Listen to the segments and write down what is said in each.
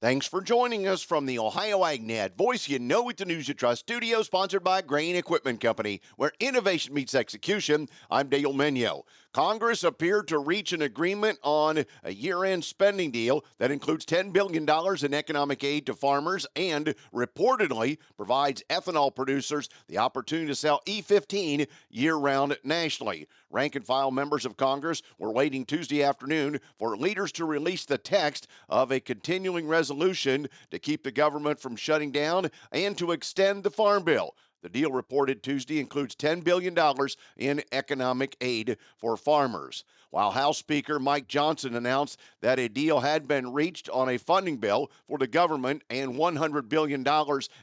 Thanks for joining us from the Ohio AgNet Voice You Know With the News You Trust studio, sponsored by Grain Equipment Company, where innovation meets execution. I'm Dale Minyo. Congress appeared to reach an agreement on a year-end spending deal that includes $10 billion in economic aid to farmers and reportedly provides ethanol producers the opportunity to sell E15 year-round nationally. Rank-and-file members of Congress were waiting Tuesday afternoon for leaders to release the text of a continuing resolution to keep the government from shutting down and to extend the Farm Bill. The deal reported Tuesday includes $10 billion in economic aid for farmers. While House Speaker Mike Johnson announced that a deal had been reached on a funding bill for the government and $100 billion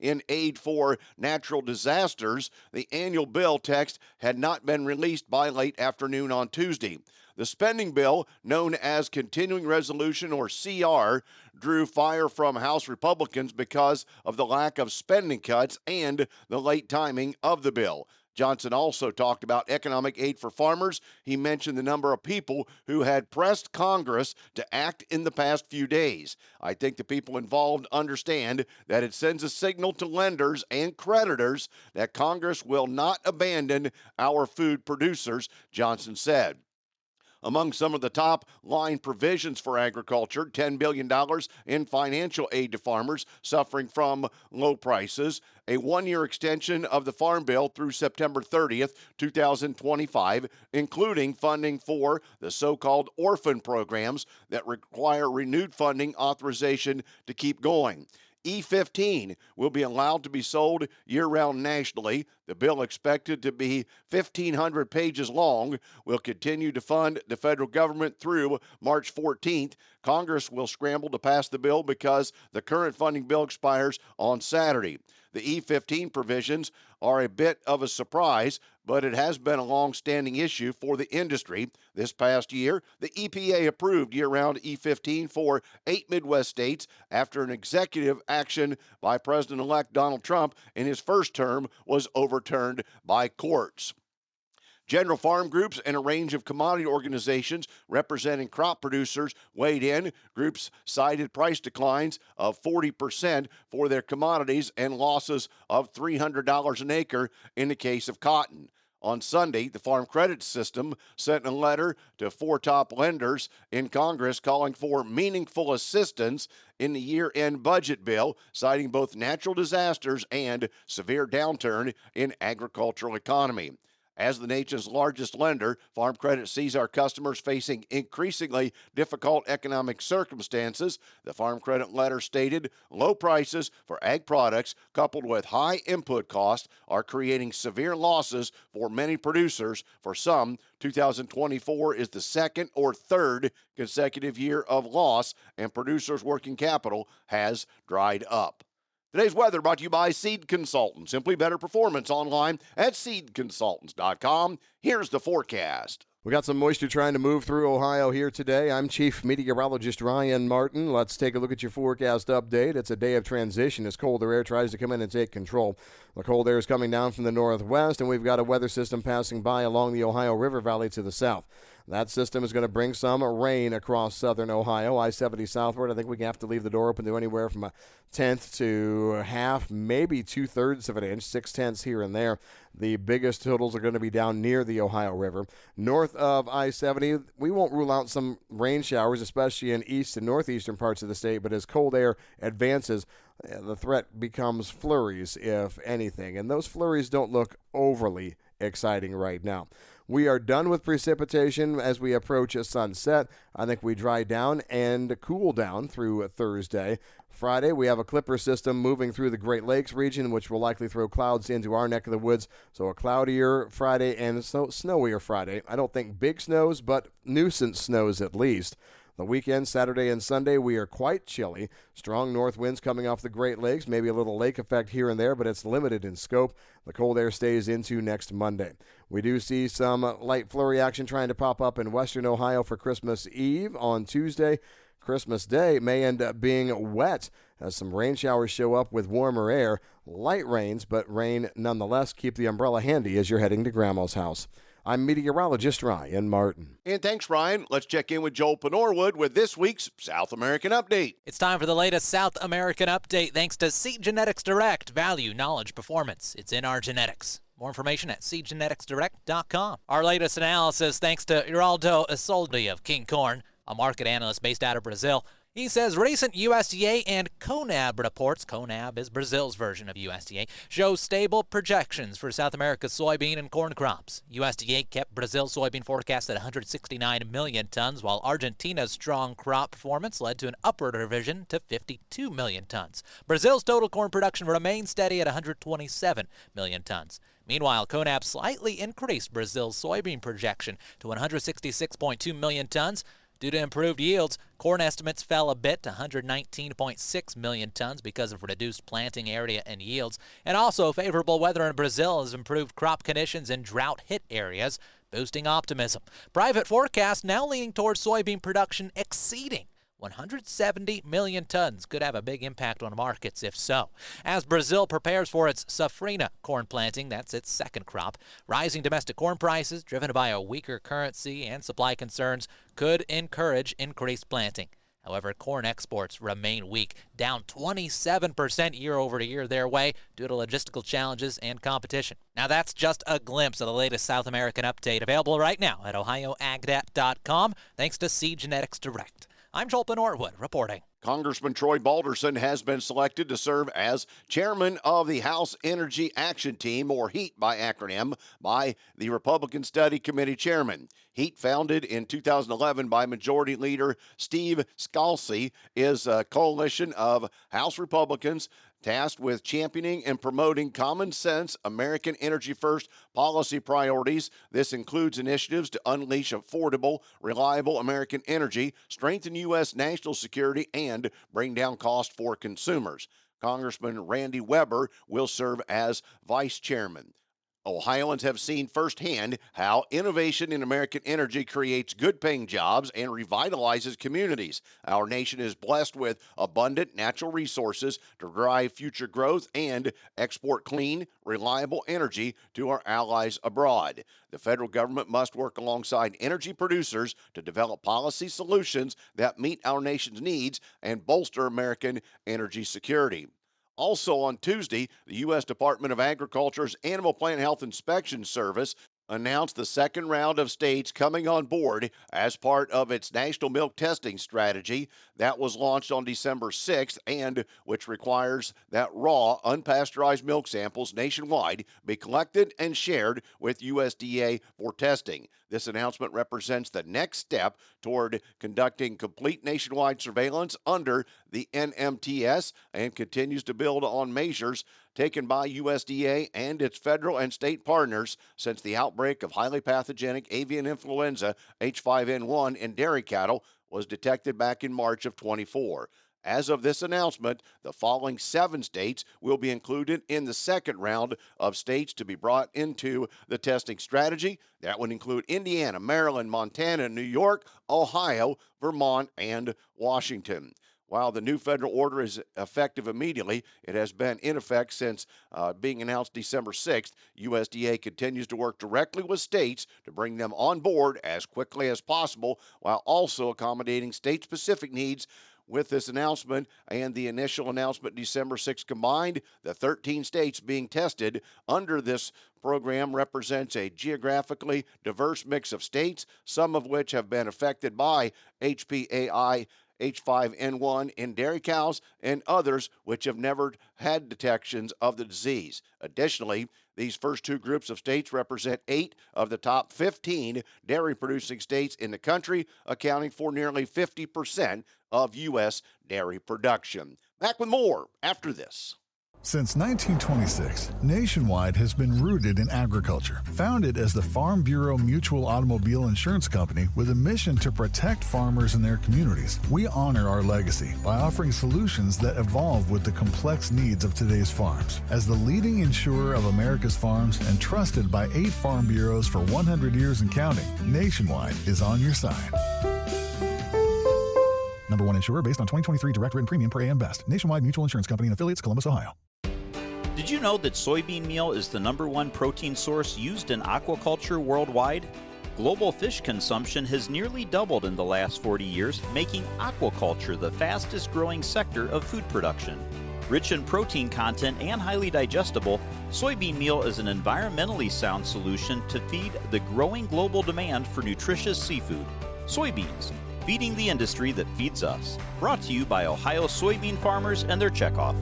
in aid for natural disasters, the annual bill text had not been released by late afternoon on Tuesday. The spending bill, known as Continuing Resolution or CR, drew fire from House Republicans because of the lack of spending cuts and the late timing of the bill. Johnson also talked about economic aid for farmers. He mentioned the number of people who had pressed Congress to act in the past few days. I think the people involved understand that it sends a signal to lenders and creditors that Congress will not abandon our food producers, Johnson said. Among some of the top line provisions for agriculture, $10 billion in financial aid to farmers suffering from low prices, a one-year extension of the Farm Bill through September 30th, 2025, including funding for the so-called orphan programs that require renewed funding authorization to keep going. E15 will be allowed to be sold year-round nationally. The bill, expected to be 1,500 pages long, will continue to fund the federal government through March 14th. Congress will scramble to pass the bill because the current funding bill expires on Saturday. The E15 provisions are a bit of a surprise, but it has been a long-standing issue for the industry. This past year, the EPA approved year-round E15 for 8 Midwest states after an executive action by President-elect Donald Trump in his first term was overturned by courts. General farm groups and a range of commodity organizations representing crop producers weighed in. Groups cited price declines of 40% for their commodities and losses of $300 an acre in the case of cotton. On Sunday, the Farm Credit System sent a letter to 4 top lenders in Congress calling for meaningful assistance in the year-end budget bill, citing both natural disasters and severe downturn in agricultural economy. As the nation's largest lender, Farm Credit sees our customers facing increasingly difficult economic circumstances. The Farm Credit letter stated low prices for ag products coupled with high input costs are creating severe losses for many producers. For some, 2024 is the second or third consecutive year of loss, and producers' working capital has dried up. Today's weather brought to you by Seed Consultants. Simply better performance online at seedconsultants.com. Here's the forecast. We got some moisture trying to move through Ohio here today. I'm Chief Meteorologist Ryan Martin. Let's take a look at your forecast update. It's a day of transition as colder air tries to come in and take control. The cold air is coming down from the northwest, and we've got a weather system passing by along the Ohio River Valley to the south. That system is going to bring some rain across southern Ohio, I-70 southward. I think we have to leave the door open to anywhere from a tenth to half, maybe 2/3 of an inch, 6/10 here and there. The biggest totals are going to be down near the Ohio River. North of I-70, we won't rule out some rain showers, especially in east and northeastern parts of the state, but as cold air advances, the threat becomes flurries, if anything. And those flurries don't look overly exciting right now. We are done with precipitation as we approach a sunset. I think we dry down and cool down through Thursday. Friday, we have a clipper system moving through the Great Lakes region, which will likely throw clouds into our neck of the woods. So a cloudier Friday and snowier Friday. I don't think big snows, but nuisance snows at least. The weekend, Saturday and Sunday, we are quite chilly. Strong north winds coming off the Great Lakes, maybe a little lake effect here and there, but it's limited in scope. The cold air stays into next Monday. We do see some light flurry action trying to pop up in western Ohio for Christmas Eve on Tuesday. Christmas Day may end up being wet as some rain showers show up with warmer air. Light rains, but rain nonetheless. Keep the umbrella handy as you're heading to Grandma's house. I'm meteorologist Ryan Martin. And thanks, Ryan. Let's check in with Joel Penorwood with this week's South American Update. It's time for the latest South American Update thanks to Seed Genetics Direct. Value, knowledge, performance. It's in our genetics. More information at seedgeneticsdirect.com. Our latest analysis thanks to Geraldo Isolde of King Corn, a market analyst based out of Brazil. He says recent USDA and CONAB reports, CONAB is Brazil's version of USDA, show stable projections for South America's soybean and corn crops. USDA kept Brazil's soybean forecast at 169 million tons, while Argentina's strong crop performance led to an upward revision to 52 million tons. Brazil's total corn production remained steady at 127 million tons. Meanwhile, CONAB slightly increased Brazil's soybean projection to 166.2 million tons. Due to improved yields, corn estimates fell a bit to 119.6 million tons because of reduced planting area and yields, and also favorable weather in Brazil has improved crop conditions in drought-hit areas, boosting optimism. Private forecasts now leaning towards soybean production exceeding 170 million tons. Could have a big impact on markets if so. As Brazil prepares for its safrinha corn planting, that's its second crop, rising domestic corn prices driven by a weaker currency and supply concerns could encourage increased planting. However, corn exports remain weak, down 27% year over year their way due to logistical challenges and competition. Now that's just a glimpse of the latest South American update, available right now at ohioagdat.com, thanks to Seed Genetics Direct. I'm Joel Penorwood reporting. Congressman Troy Balderson has been selected to serve as chairman of the House Energy Action Team, or HEAT by acronym, by the Republican Study Committee chairman. HEAT, founded in 2011 by Majority Leader Steve Scalise, is a coalition of House Republicans tasked with championing and promoting common sense American Energy First policy priorities. This includes initiatives to unleash affordable, reliable American energy, strengthen U.S. national security, and bring down costs for consumers. Congressman Randy Weber will serve as vice chairman. Ohioans have seen firsthand how innovation in American energy creates good-paying jobs and revitalizes communities. Our nation is blessed with abundant natural resources to drive future growth and export clean, reliable energy to our allies abroad. The federal government must work alongside energy producers to develop policy solutions that meet our nation's needs and bolster American energy security. Also on Tuesday, the U.S. Department of Agriculture's Animal Plant Health Inspection Service announced the second round of states coming on board as part of its national milk testing strategy that was launched on December 6th and which requires that raw, unpasteurized milk samples nationwide be collected and shared with USDA for testing. This announcement represents the next step toward conducting complete nationwide surveillance under the NMTS and continues to build on measures taken by USDA and its federal and state partners since the outbreak of highly pathogenic avian influenza H5N1 in dairy cattle was detected back in March of 24. As of this announcement, the following 7 states will be included in the second round of states to be brought into the testing strategy. That would include Indiana, Maryland, Montana, New York, Ohio, Vermont, and Washington. While the new federal order is effective immediately, it has been in effect since being announced December 6th. USDA continues to work directly with states to bring them on board as quickly as possible, while also accommodating state-specific needs. With this announcement and the initial announcement December 6th combined, the 13 states being tested under this program represents a geographically diverse mix of states, some of which have been affected by HPAI H5N1 in dairy cows, and others which have never had detections of the disease. Additionally, these first 2 groups of states represent 8 of the top 15 dairy-producing states in the country, accounting for nearly 50% of U.S. dairy production. Back with more after this. Since 1926, Nationwide has been rooted in agriculture. Founded as the Farm Bureau Mutual Automobile Insurance Company with a mission to protect farmers and their communities, we honor our legacy by offering solutions that evolve with the complex needs of today's farms. As the leading insurer of America's farms and trusted by 8 farm bureaus for 100 years and counting, Nationwide is on your side. #1 insurer based on 2023 direct written premium per AM Best. Nationwide Mutual Insurance Company and affiliates, Columbus, Ohio. Did you know that soybean meal is the #1 protein source used in aquaculture worldwide? Global fish consumption has nearly doubled in the last 40 years, making aquaculture the fastest growing sector of food production. Rich in protein content and highly digestible, soybean meal is an environmentally sound solution to feed the growing global demand for nutritious seafood. Soybeans, feeding the industry that feeds us. Brought to you by Ohio soybean farmers and their checkoff.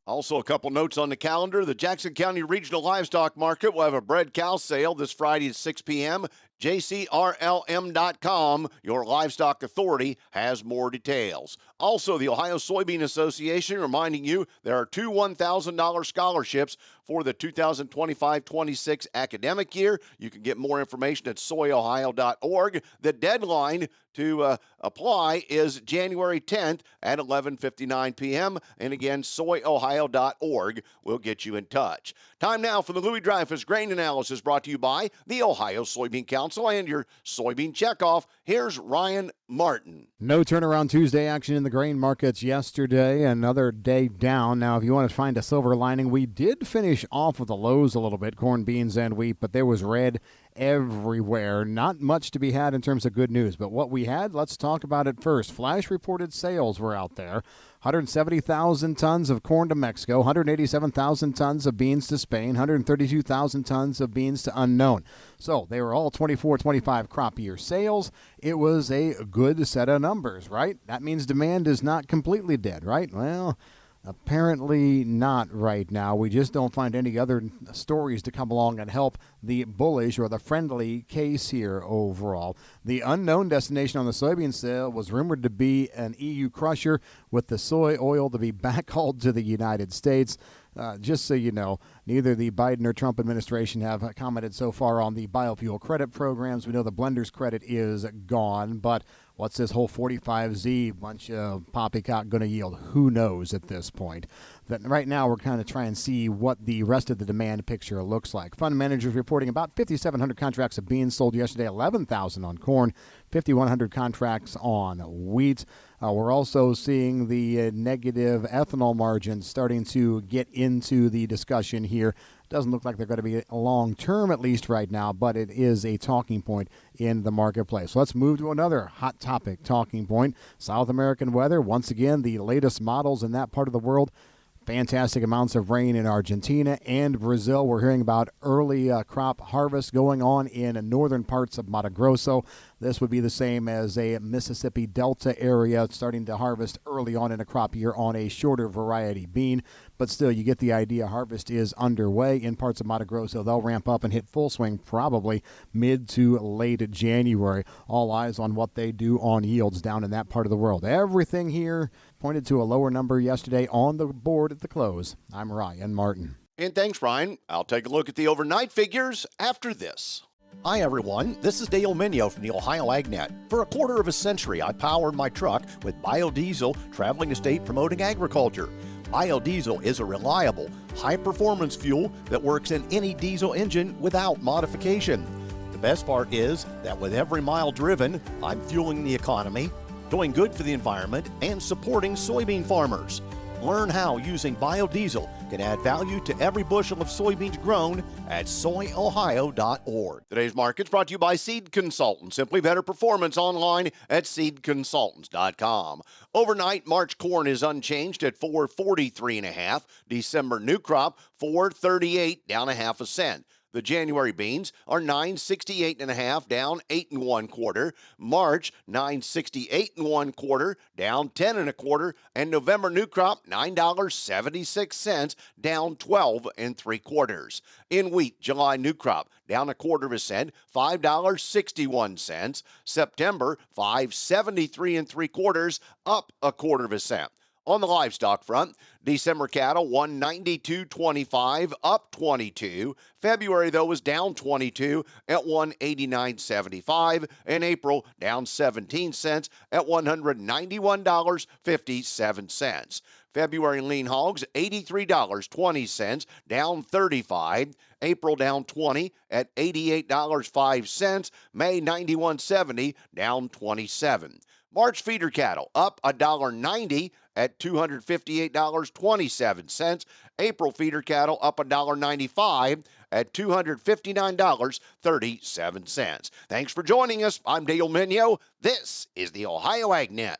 Also, a couple notes on the calendar. The Jackson County Regional Livestock Market will have a bred cow sale this Friday at 6 p.m. JCRLM.com, your livestock authority, has more details. Also, the Ohio Soybean Association reminding you there are two $1,000 scholarships for the 2025-26 academic year. You can get more information at soyohio.org. The deadline to apply is January 10th at 11:59 p.m. And again, soyohio.org will get you in touch. Time now for the Louis Dreyfus Grain Analysis, brought to you by the Ohio Soybean Council and your soybean checkoff. Here's Ryan Martin. No turnaround Tuesday action in the grain markets yesterday. Another day down. Now, if you want to find a silver lining, we did finish off with the lows a little bit, corn, beans, and wheat, but there was red everywhere. Not much to be had in terms of good news, but what we had, let's talk about it first. Flash reported sales were out there. 170,000 tons of corn to Mexico, 187,000 tons of beans to Spain, 132,000 tons of beans to unknown. So they were all 24-25 crop year sales. It was a good set of numbers, right? That means demand is not completely dead, right? Well, apparently not right now. We just don't find any other stories to come along and help the bullish or the friendly case here overall. The unknown destination on the soybean sale was rumored to be an EU crusher, with the soy oil to be backhauled to the United States. Just so you know, neither the Biden or Trump administration have commented so far on the biofuel credit programs. We know the blender's credit is gone, but what's this whole 45Z bunch of poppycock going to yield? Who knows at this point? That right now we're kind of trying to see what the rest of the demand picture looks like. Fund managers reporting about 5,700 contracts of beans sold yesterday, 11,000 on corn, 5,100 contracts on wheat. We're also seeing the negative ethanol margins starting to get into the discussion here. Doesn't look like they're going to be long-term, at least right now, but it is a talking point in the marketplace. Let's move to another hot topic talking point. South American weather. Once again, the latest models in that part of the world. Fantastic amounts of rain in Argentina and Brazil. We're hearing about early crop harvest going on in northern parts of Mato Grosso. This would be the same as a Mississippi Delta area starting to harvest early on in a crop year on a shorter variety bean. But still, you get the idea. Harvest is underway in parts of Mato Grosso. They'll ramp up and hit full swing probably mid to late January. All eyes on what they do on yields down in that part of the world. Everything here pointed to a lower number yesterday on the board at the close. I'm Ryan Martin. And thanks, Ryan. I'll take a look at the overnight figures after this. Hi, everyone. This is Dale Minio from the Ohio AgNet. For a quarter of a century, I powered my truck with biodiesel, traveling the state promoting agriculture. Biodiesel is a reliable, high-performance fuel that works in any diesel engine without modification. The best part is that with every mile driven, I'm fueling the economy, doing good for the environment, and supporting soybean farmers. Learn how using biodiesel can add value to every bushel of soybeans grown at soyohio.org. Today's market's brought to you by Seed Consultants. Simply better performance online at seedconsultants.com. Overnight, March corn is unchanged at $4.43.5. December new crop, $4.38, down a half a cent. The January beans are $9.68.5, down 8 1/4. March $9.68 1/4, down 10 1/4, and November new crop $9.76, down 12 3/4. In wheat, July new crop down 1/4 cent, $5.61. September $5.73 3/4, up 1/4 cent. On the livestock front, December cattle 192.25, up 22. February, though, was down 22 at 189.75, and April down 17 cents at $191.57. February lean hogs $83.20, down 35. April down 20 at $88.05. May 91.70, down 27. March feeder cattle up $1.90 at $258.27. April feeder cattle up $1.95 at $259.37. Thanks for joining us. I'm Dale Minyo. This is the Ohio AgNet.